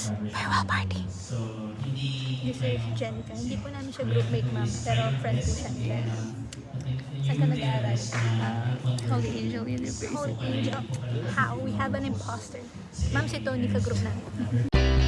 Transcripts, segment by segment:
farewell party. This is Jenica. Hindi po namin siya groupmate, ma'am. Pero friend po siya. Saan ka nag-aaral? Holy Angel University. Holy Angel. How? We have an imposter. Ma'am, si Tony ka-group namin.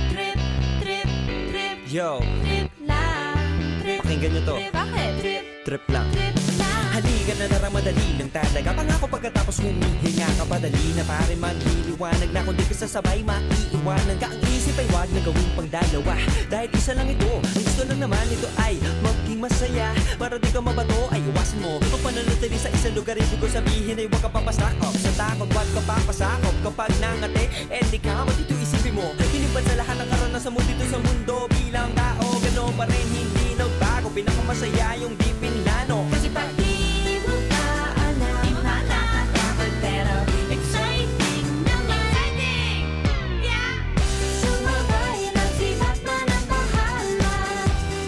Trip, trip, trip, Yo, trip lang. Trip, pakinggan nyo to. bakit? Trip, Trip lang. trip lang. Halika na naramadali ng talaga. Pangako pagkatapos humihinga ka padali na pare magliliwanag na kung di ka sasabay maiiwanan ka. Ang isip ay wag na gawin pang dalawa. Dahil isa lang ito, ang gusto lang naman ito ay maging masaya. Para di ka mabato ay iwasan mo kung pananatili sa isang lugar. Ibig ko sabihin ay huwag ka papasakop sa takot, wag ka papasakop. Kapag nangate, di ka matito isipin mo. Hinipan sa lahat ng karanasan mo dito sa mundo. Bilang tao, gano'n pa rin hindi nagbago. Pinakamasaya yung di pinlano. Kasi pag Di mo pa alam, di mo nakakatakot, pero exciting naman. Exciting! Yeah! Sumabay lang si Batman ang bahala.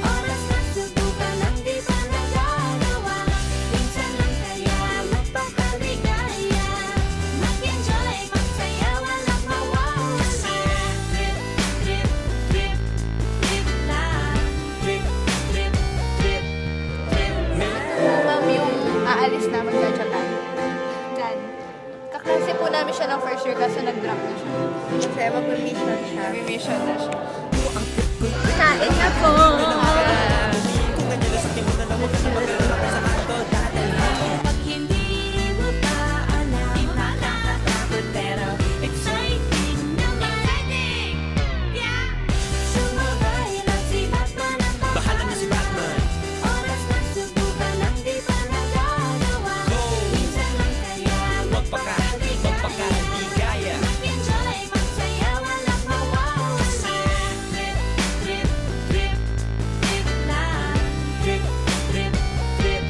Oras na subukan ang di pa nagagawa. Minsan lang kaya magpakaligaya. Mag-enjoy, magsaya, walang mawawala. Trip, trip, trip, trip lang. Trip, trip, trip, trip lang. Ma'am, yung aalis na magja-Japan. Jan. Kaklase po namin siya ng first year kasi nag-drop na siya. Kasi mag-mission siya. Mag-mission na siya. ang trip ko'y Kain na po! kung ganyan na sa akin mo na lang huwag ka na mag-alala kung saan to dadalhin. Pag hindi mo pa alam, di mo nakakatakot, pero exciting naman. Exciting! Yeah! Sumabay lang si Batman ang Bahala na si Batman. oras na subukan ang di pa nagagawa. Go! Minsan lang kaya Magpakaligaya. mag-enjoy, magsaya, walang mawawala. Trip, trip, trip, trip lang. Trip, trip, trip,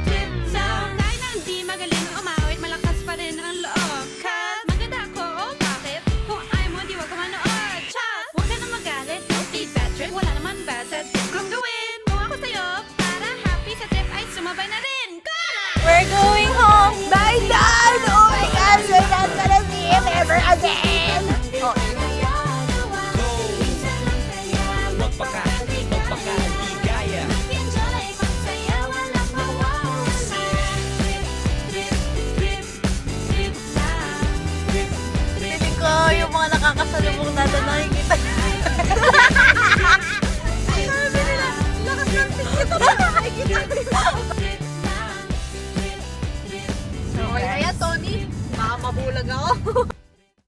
trip lang. Kahit na hindi magaling umawit, malakas pa rin ang loob. Cause maganda ako, oh bakit? Kung ayaw mo, di wag ka manood. Chas! Huwag ka na magalit, don't be bad trip. Wala naman bad sa trip kong gawin. Kung ako sa'yo, para happy sa trip ay sumabay na rin. Go na! We're going home! Bye, Dad! Oh my gosh, we're not gonna see him ever again! Oh, Magpakaligaya. Enjoy, magsaya, walang mawawala. Trip, trip, trip, trip lang. Trip, trip, feeling ko yung mga nakakasalubong natin nakikita. Sabi nila, lakas ng tingin ito. Nakikita ko yung trip lang. Trip, trip, So, kaya Tony, baka mabulag ako.